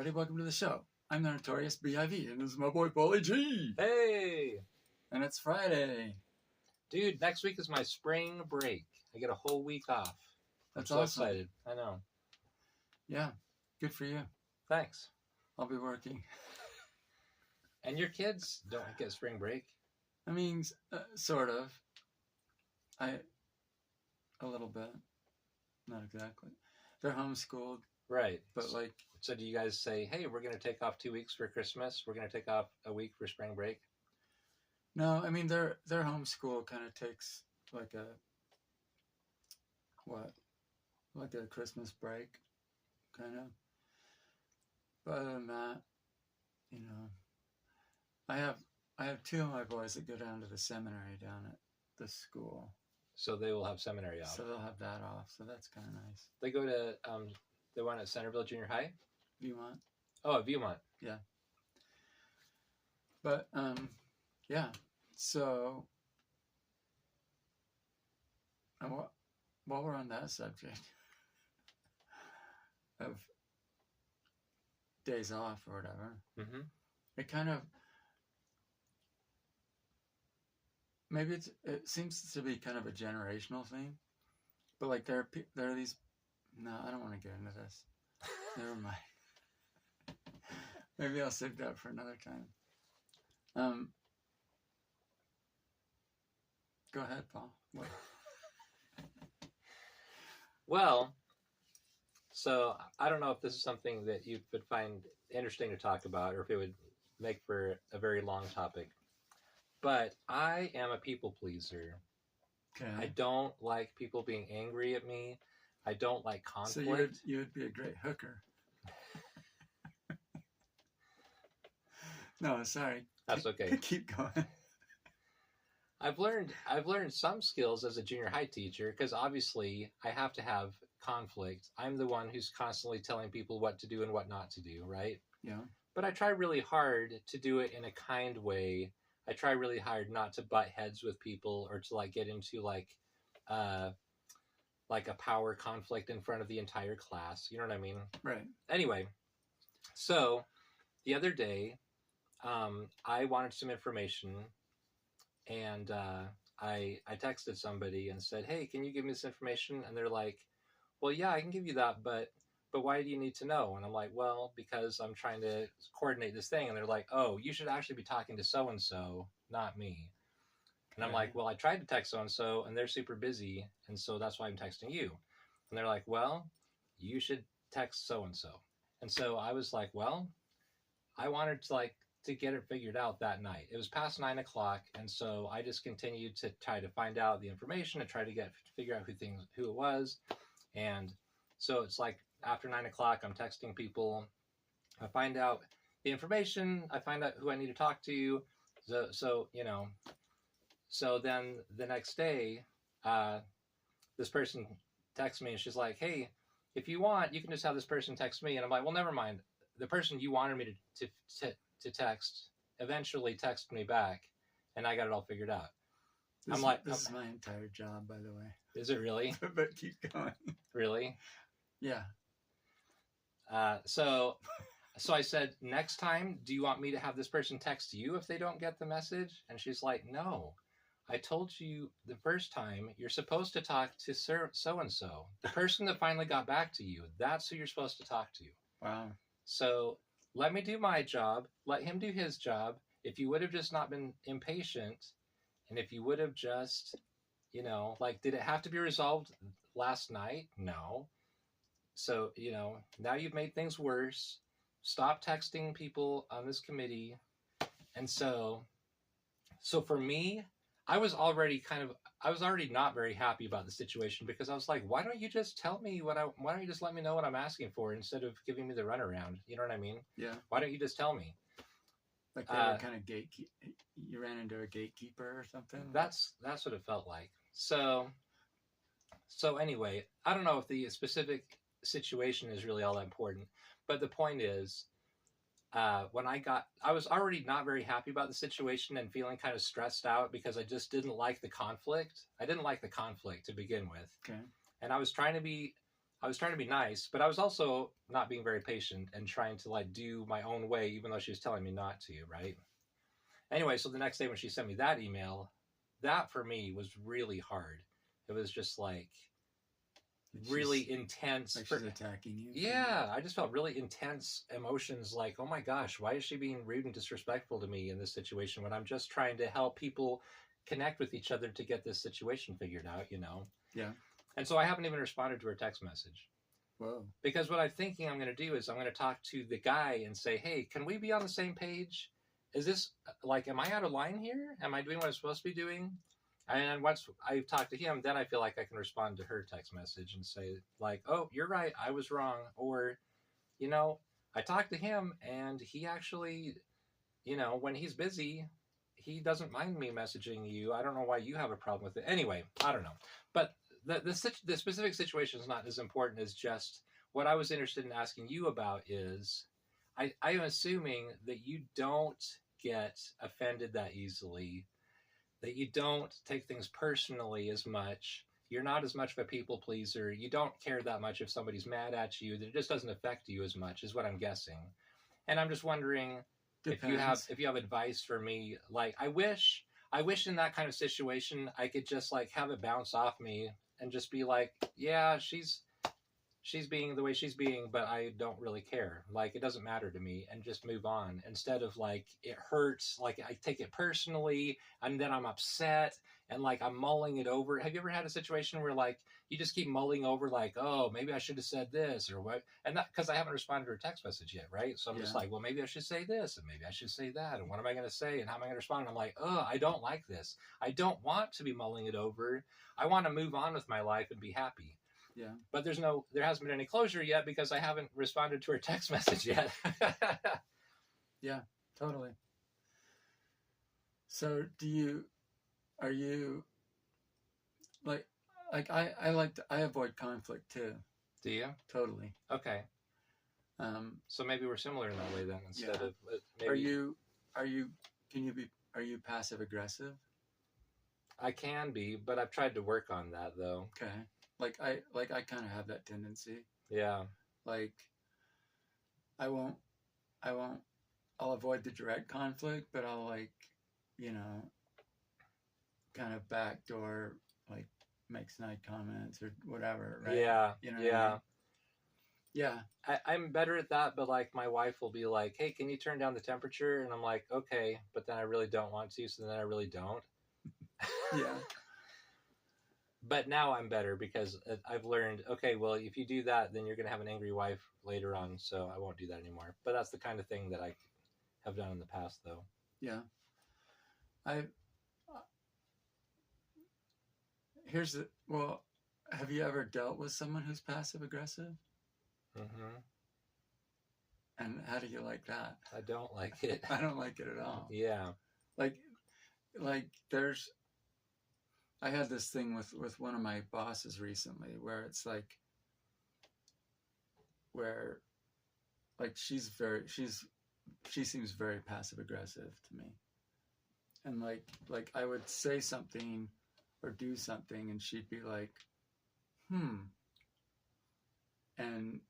everybody. Welcome to the show. I'm the Notorious B.I.V. and this is my boy, Paulie G. Hey! And it's Friday. Dude, next week is my spring break. I get a whole week off. That's I'm so awesome. excited. I know. Yeah, good for you. Thanks. I'll be working. And your kids don't get spring break? I mean, sort of. A little bit. Not exactly. They're homeschooled. Right. But like... So do you guys say, hey, we're going to take off 2 weeks for Christmas. We're going to take off a week for spring break? No, I mean, their homeschool kind of takes like a... What? Like a Christmas break, kind of. But other than that, you know, I have two of my boys that go down to the seminary down at the school. So they will have seminary off. So they'll have that off. So that's kind of nice. They go to the one at Centerville Junior High? Viewmont. Oh, at Viewmont. Yeah. But, yeah. So, while we're on that subject of days off or whatever, it kind of, maybe it seems to be kind of a generational thing, but like there are these, no, I don't want to get into this. Never mind. Maybe I'll save that for another time. Go ahead, Paul. What? Well, so I don't know if this is something that you would find interesting to talk about or if it would make for a very long topic. But I am a people pleaser. Okay. I don't like people being angry at me. I don't like conflict. So you would be a great hooker. No, sorry. That's okay. Keep going. I've learned some skills as a junior high teacher because obviously I have to have conflict. I'm the one who's constantly telling people what to do and what not to do, right? Yeah. But I try really hard to do it in a kind way. I try really hard not to butt heads with people or to like get into like a power conflict in front of the entire class. You know what I mean? Right. Anyway, so the other day, I wanted some information, and I texted somebody and said, "Hey, can you give me this information?" And they're like, "Well, yeah, I can give you that, but why do you need to know?" And I'm like, "Well, because I'm trying to coordinate this thing." And they're like, "Oh, you should actually be talking to so and so, not me." And I'm like, "Well, I tried to text so and so, and they're super busy, and so that's why I'm texting you." And they're like, "Well, you should text so and so." And so I was like, "Well, I wanted to get it figured out that night." It was past 9 o'clock, and so I just continued to try to find out the information and try to figure out who it was. And so it's like after 9 o'clock, I'm texting people. I find out the information. I find out who I need to talk to. So you know. So then the next day, this person texts me and she's like, "Hey, if you want, you can just have this person text me." And I'm like, "Well, never mind. The person you wanted me to text eventually texted me back, and I got it all figured out." This is my entire job, by the way. Is it really? But keep going. Really? Yeah. So I said, "Next time, do you want me to have this person text you if they don't get the message?" And she's like, "No. I told you the first time you're supposed to talk to so-and-so. The person that finally got back to you, that's who you're supposed to talk to." Wow. So let me do my job. Let him do his job. If you would have just not been impatient, and if you would have just, you know, like, did it have to be resolved last night? No. So, you know, now you've made things worse. Stop texting people on this committee. And so for me, I was already not very happy about the situation because I was like, why don't you just tell me why don't you just let me know what I'm asking for instead of giving me the runaround? You know what I mean? Yeah. Why don't you just tell me? Like they were kind of you ran into a gatekeeper or something? That's what it felt like. So anyway, I don't know if the specific situation is really all that important, but the point is, I was already not very happy about the situation and feeling kind of stressed out because I just didn't like the conflict. I didn't like the conflict to begin with. Okay. And I was trying to be I was trying to be nice, but I was also not being very patient and trying to like do my own way, even though she was telling me not to, right? Anyway, so the next day when she sent me that email, that for me was really hard. It was just like really intense. Like she's attacking you. Yeah, I just felt really intense emotions like, oh my gosh, why is she being rude and disrespectful to me in this situation when I'm just trying to help people connect with each other to get this situation figured out, you know? Yeah. And so I haven't even responded to her text message. Whoa. Because what I'm thinking I'm going to do is I'm going to talk to the guy and say, hey, can we be on the same page? Is this like, am I out of line here? Am I doing what I'm supposed to be doing? And once I talk to him, then I feel like I can respond to her text message and say, like, oh, you're right, I was wrong. Or, you know, I talked to him and he actually, you know, when he's busy, he doesn't mind me messaging you. I don't know why you have a problem with it. Anyway, I don't know. But the specific situation is not as important as just what I was interested in asking you about is I am assuming that you don't get offended that easily, that you don't take things personally as much. You're not as much of a people pleaser. You don't care that much if somebody's mad at you. That it just doesn't affect you as much, is what I'm guessing. And I'm just wondering if you have advice for me. Like I wish in that kind of situation I could just like have it bounce off me and just be like, yeah, she's being the way she's being, but I don't really care. Like, it doesn't matter to me, and just move on. Instead of like, it hurts, like I take it personally, and then I'm upset, and like I'm mulling it over. Have you ever had a situation where like you just keep mulling over, like, oh, maybe I should have said this or what? And that because I haven't responded to her text message yet, right? So I'm just like, well, maybe I should say this, and maybe I should say that, and what am I going to say, and how am I going to respond? And I'm like, oh, I don't like this. I don't want to be mulling it over. I want to move on with my life and be happy. Yeah. But there hasn't been any closure yet because I haven't responded to her text message yet. Yeah, totally. So are you like I avoid conflict too. Do you? Totally. Okay. So maybe we're similar in that way then. Instead of maybe... Are you passive aggressive? I can be, but I've tried to work on that though. Okay. Like I kind of have that tendency. Yeah. Like I'll avoid the direct conflict, but I'll like, you know, kind of backdoor, like make snide comments or whatever, right? Yeah. You know yeah. What I mean? Yeah. I'm better at that, but like my wife will be like, hey, can you turn down the temperature? And I'm like, okay, but then I really don't want to, so then I really don't. Yeah. But now I'm better because I've learned, okay, well, if you do that, then you're going to have an angry wife later on. So I won't do that anymore. But that's the kind of thing that I have done in the past, though. Yeah. Have you ever dealt with someone who's passive aggressive? Mm-hmm. And how do you like that? I don't like it. I don't like it at all. Yeah. Like I had this thing with one of my bosses recently where it's like, she seems very passive aggressive to me. And like I would say something or do something and she'd be like, and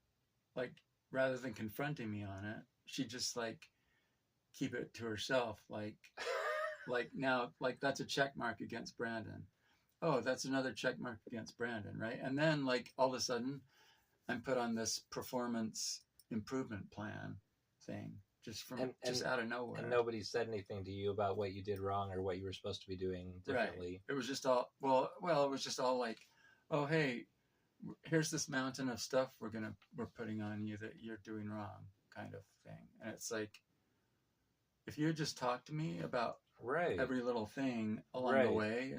like, rather than confronting me on it, she'd just like keep it to herself. Like now, like that's a check mark against Brandon. Oh, that's another check mark against Brandon, right? And then like all of a sudden I'm put on this performance improvement plan thing just out of nowhere. And nobody said anything to you about what you did wrong or what you were supposed to be doing differently. Right. It was just all, it was just all like, oh, hey, here's this mountain of stuff we're putting on you that you're doing wrong kind of thing. And it's like, if you had just talked to me about every little thing along the way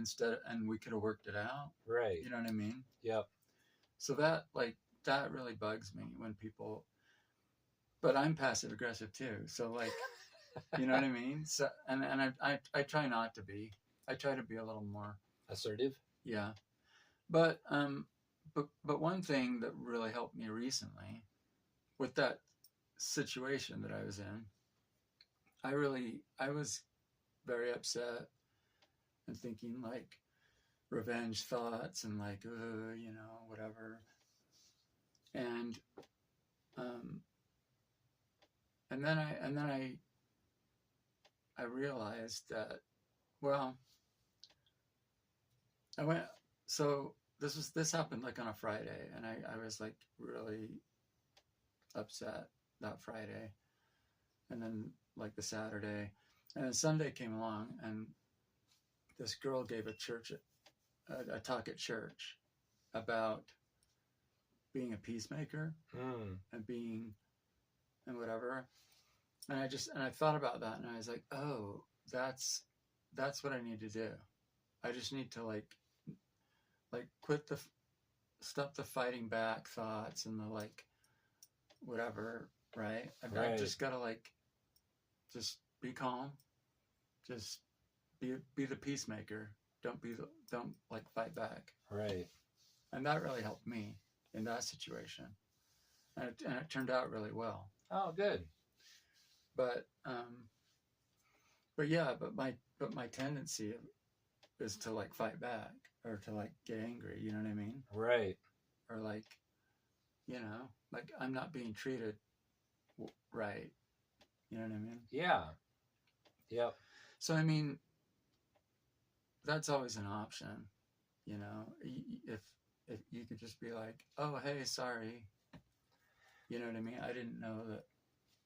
and we could have worked it out. Right. You know what I mean? Yep. So that really bugs me when people, but I'm passive aggressive too. So like, you know what I mean? So, and I try not to be, I try to be a little more assertive. Yeah. But one thing that really helped me recently with that situation that I was in, I was very upset and thinking like revenge thoughts and like, you know, whatever. And um, and then I realized that, well, I went, so this happened like on a Friday, and I was like really upset that Friday, and then like the Saturday, and then Sunday came along, and this girl gave a talk at church about being a peacemaker and whatever, and I thought about that, and I was like, oh, that's what I need to do. I just need to like stop the fighting back thoughts and the like whatever, right? I just gotta like just be calm, just be the peacemaker. Don't like fight back. Right. And that really helped me in that situation, and it turned out really well. Oh, good. But my tendency is to like fight back or to like get angry. You know what I mean? Right. Or like, like I'm not being treated right. You know what I mean? Yeah. Yep. So I mean, that's always an option. If you could just be like, oh, hey, sorry. You know what I mean? I didn't know that,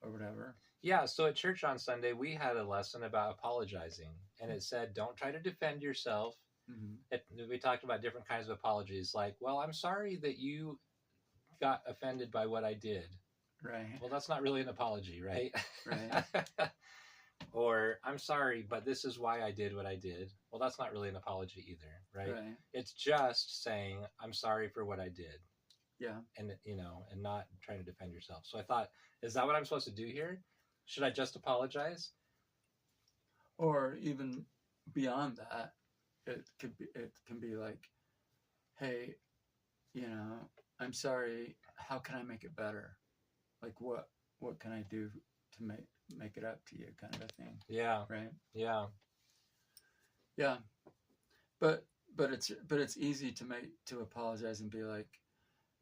or whatever. Yeah, so at church on Sunday, we had a lesson about apologizing, and it said, don't try to defend yourself. Mm-hmm. We talked about different kinds of apologies, like, well, I'm sorry that you got offended by what I did. Right. Well, that's not really an apology, right? Right. Or, I'm sorry, but this is why I did what I did. Well, that's not really an apology either, right? It's just saying, I'm sorry for what I did. Yeah. And, and not trying to defend yourself. So I thought, is that what I'm supposed to do here? Should I just apologize? Or even beyond that, it can be like, hey, I'm sorry, how can I make it better? Like what can I do to make it up to you, kind of a thing. Yeah. Right? Yeah. Yeah. But it's easy to apologize and be like,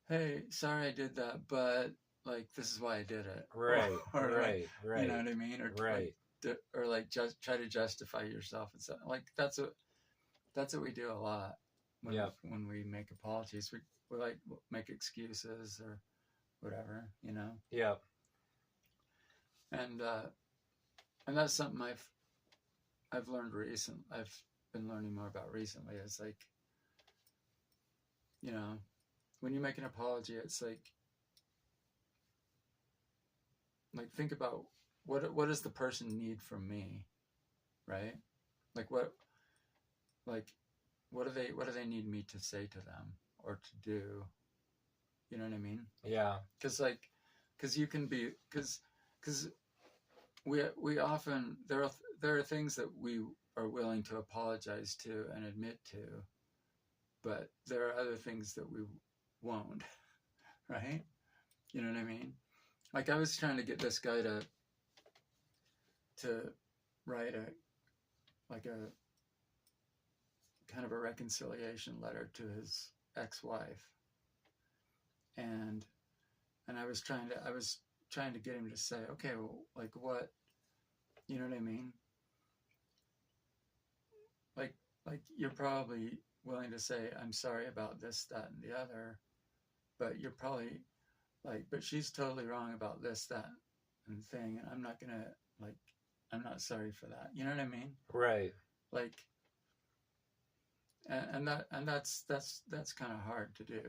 hey, sorry I did that, but like this is why I did it. Right. Or right. You know what I mean? Or right. Like just try to justify yourself and stuff. Like that's what we do a lot when we make apologies. We like make excuses or whatever, Yeah. And that's something I've learned recently. I've been learning more about recently. It's like, when you make an apology, it's like think about what does the person need from me, right? Like what do they need me to say to them or to do? You know what I mean? Yeah. Because you can be because we often there are things that we are willing to apologize to and admit to, but there are other things that we won't. Right? You know what I mean? Like I was trying to get this guy to write a kind of a reconciliation letter to his ex-wife, and I was trying to get him to say, okay, well, like what, you know what I mean? Like you're probably willing to say, I'm sorry about this, that, and the other, but you're probably like, but she's totally wrong about this, that, and thing, and I'm not sorry for that. You know what I mean? Right. Like, and that's kind of hard to do.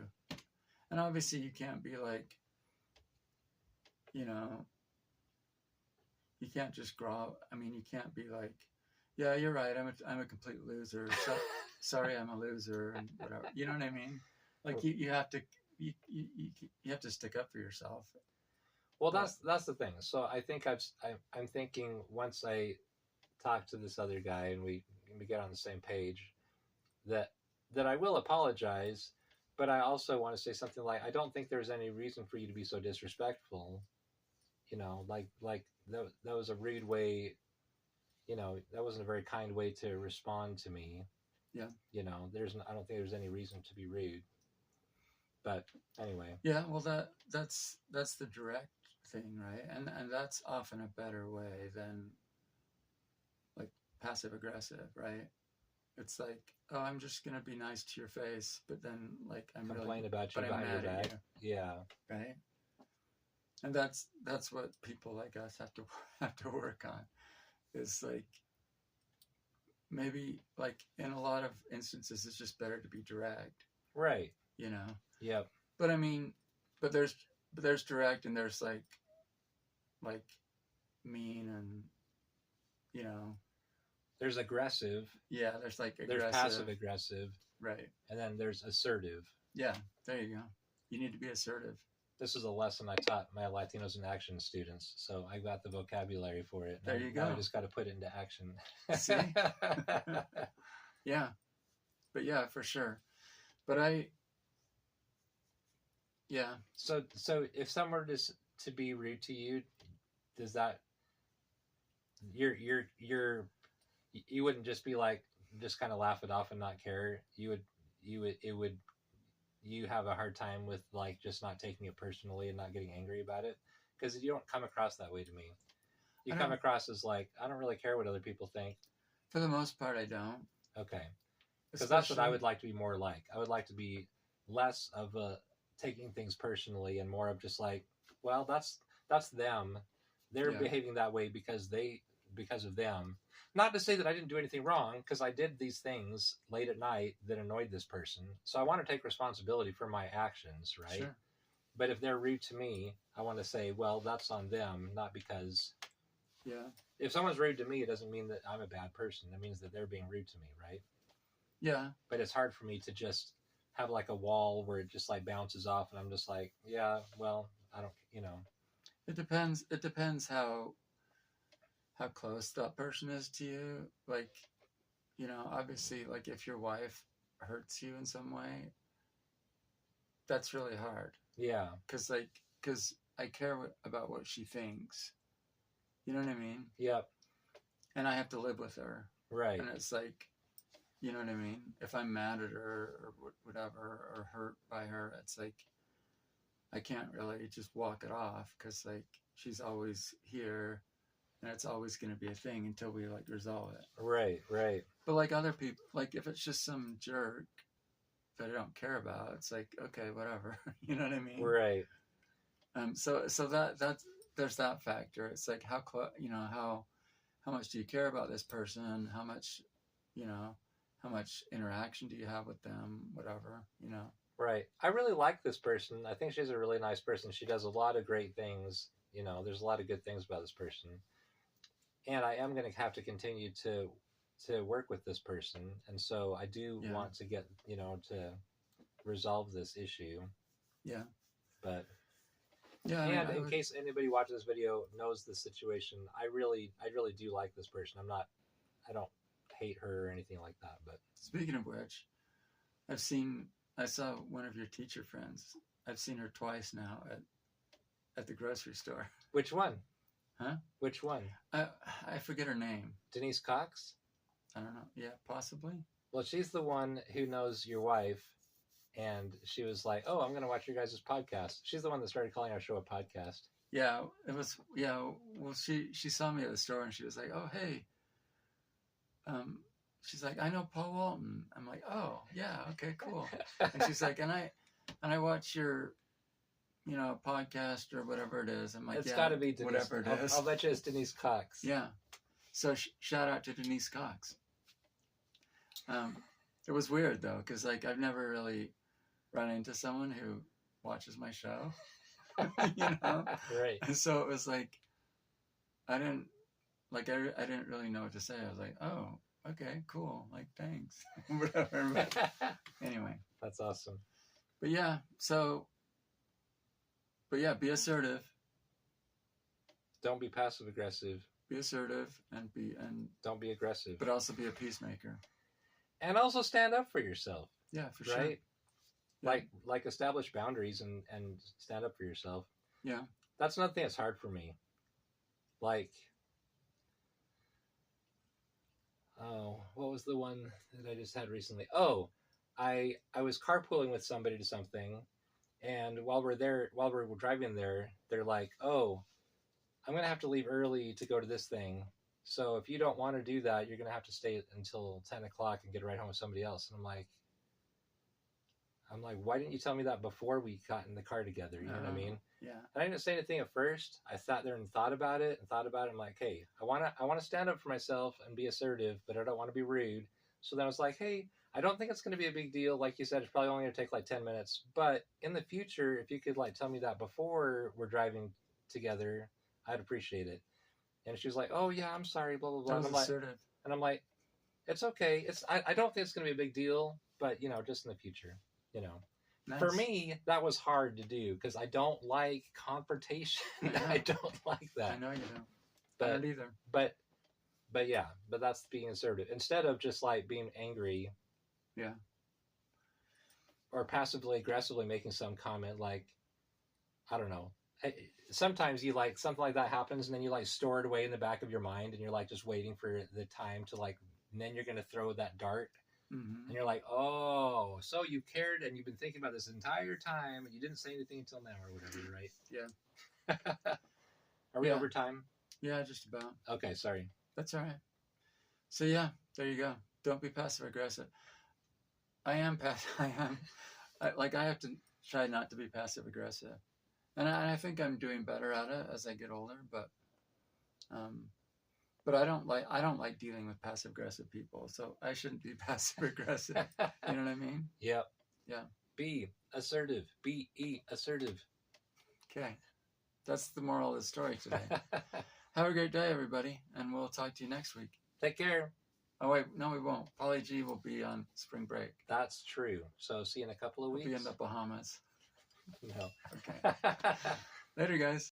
And obviously you can't be like, you can't just grow. I mean, you can't be like, yeah, you're right. I'm a complete loser. So, sorry, I'm a loser and whatever. You know what I mean? Like you have to stick up for yourself. Well, that's the thing. So I think I'm thinking once I talk to this other guy and we get on the same page, that I will apologize, but I also want to say something like, I don't think there's any reason for you to be so disrespectful. Like that was a rude way. That wasn't a very kind way to respond to me. Yeah. I don't think there's any reason to be rude. But anyway, Yeah, well, that's the direct thing, right? And that's often a better way than like passive aggressive, right? It's like, oh, I'm just gonna be nice to your face, but then like complain about you but I'm behind your mad at back. Yeah. you, right? And that's what people like us have to work on. Is like maybe like in a lot of instances, it's just better to be direct, Right. you know. Yep. But I mean, but there's direct and there's like mean and you know. There's aggressive. Yeah, there's like There's aggressive, passive aggressive, right? and then there's assertive. Yeah, there you go. You need to be assertive. This is a lesson I taught my Latinos in Action students, so I got the vocabulary for it. There you Now go. I just got to put it into action. See? Yeah, but yeah, for sure. But yeah. So if someone is to be rude to you, does that you wouldn't just be like just kind of laugh it off and not care? You have a hard time with like just not taking it personally and not getting angry about it, because you don't come across that way to me. You come across as like, I don't really care what other people think. For the most part, I don't. Okay. Because that's what I would like to be more like. I would like to be less of a taking things personally and more of just like, well, that's them. They're behaving that way because of them. Not to say that I didn't do anything wrong, because I did these things late at night that annoyed this person. So I want to take responsibility for my actions, right? Sure. But if they're rude to me, I want to say, well, that's on them, not because... Yeah. If someone's rude to me, it doesn't mean that I'm a bad person. It means that they're being rude to me, right? Yeah. But it's hard for me to just have like a wall where it just like bounces off and I'm just like, yeah, well, I don't, It depends how close that person is to you. Like, obviously, like if your wife hurts you in some way, that's really hard. Yeah. Because I care about what she thinks. You know what I mean? Yep. And I have to live with her. Right. And it's like, you know what I mean? If I'm mad at her or whatever, or hurt by her, it's like, I can't really just walk it off, because like she's always here and it's always going to be a thing until we like resolve it. Right. But like other people, like if it's just some jerk that I don't care about, it's like, okay, whatever. You know what I mean? Right. So that's there's that factor. It's like how much do you care about this person? How much interaction do you have with them? Whatever, Right. I really like this person. I think she's a really nice person. She does a lot of great things. There's a lot of good things about this person. And I am going to have to continue to work with this person. And so I do want to get, to resolve this issue. Yeah. But yeah. And in case anybody watching this video knows the situation, I really do like this person. I don't hate her or anything like that. But speaking of which, I saw one of your teacher friends. I've seen her twice now at the grocery store. Which one? Huh? Which one? I forget her name. Denise Cox? I don't know. Yeah, possibly. Well, she's the one who knows your wife, and she was like, "Oh, I'm going to watch your guys' podcast." She's the one that started calling our show a podcast. Yeah, it was. Yeah, well, she saw me at the store and she was like, "Oh, hey." She's like, "I know Paul Walton." I'm like, "Oh, yeah, okay, cool." And she's like, "And I watch your, podcast or whatever it is." I'm like, "It's got to be Denise. Whatever it is. I'll bet you it's Denise Cox." Yeah. So shout out to Denise Cox. It was weird though, because like I've never really run into someone who watches my show, Right. And so it was like, I didn't really know what to say. I was like, oh, okay, cool, like thanks, whatever. But anyway, that's awesome. But yeah, be assertive. Don't be passive aggressive. Be assertive and don't be aggressive. But also be a peacemaker. And also stand up for yourself. Yeah, for sure. Right? Yeah. Like establish boundaries and stand up for yourself. Yeah. That's another thing that's hard for me. Like, what was the one that I just had recently? Oh, I was carpooling with somebody to something, And while we're driving there, they're like, "Oh, I'm gonna have to leave early to go to this thing. So if you don't want to do that, you're gonna have to stay until 10 o'clock and get a ride home with somebody else." And I'm like, why didn't you tell me that before we got in the car together? You know what I mean? Yeah. And I didn't say anything at first. I sat there and thought about it. I'm like, hey, I wanna stand up for myself and be assertive, but I don't want to be rude. So then I was like, hey, I don't think it's gonna be a big deal. Like you said, it's probably only gonna take like 10 minutes. But in the future, if you could like tell me that before we're driving together, I'd appreciate it. And she was like, oh yeah, I'm sorry, blah blah blah. That was assertive. And I'm like, it's okay. I don't think it's gonna be a big deal, but just in the future. Nice. For me, that was hard to do because I don't like confrontation. I don't like that. I know you don't. But, I don't either. But that's being assertive. Instead of just like being angry. Yeah. Or passively aggressively making some comment like, I don't know. Sometimes you like something like that happens and then you like store it away in the back of your mind and you're like just waiting for the time to like, and then you're going to throw that dart. Mm-hmm. And you're like, oh, so you cared and you've been thinking about this entire time and you didn't say anything until now or whatever, right? Yeah. Are we over time? Yeah, just about. Okay, sorry. That's all right. So yeah, there you go. Don't be passive aggressive. I have to try not to be passive aggressive. And I think I'm doing better at it as I get older, but I don't like dealing with passive aggressive people, so I shouldn't be passive aggressive. You know what I mean? Yep. Yeah. Be assertive. Be assertive. Okay. That's the moral of the story today. Have a great day, everybody, and we'll talk to you next week. Take care. Oh wait, no, we won't. Polly G will be on spring break. That's true. So see you in a couple of weeks. We'll be in the Bahamas. No. Okay. Later, guys.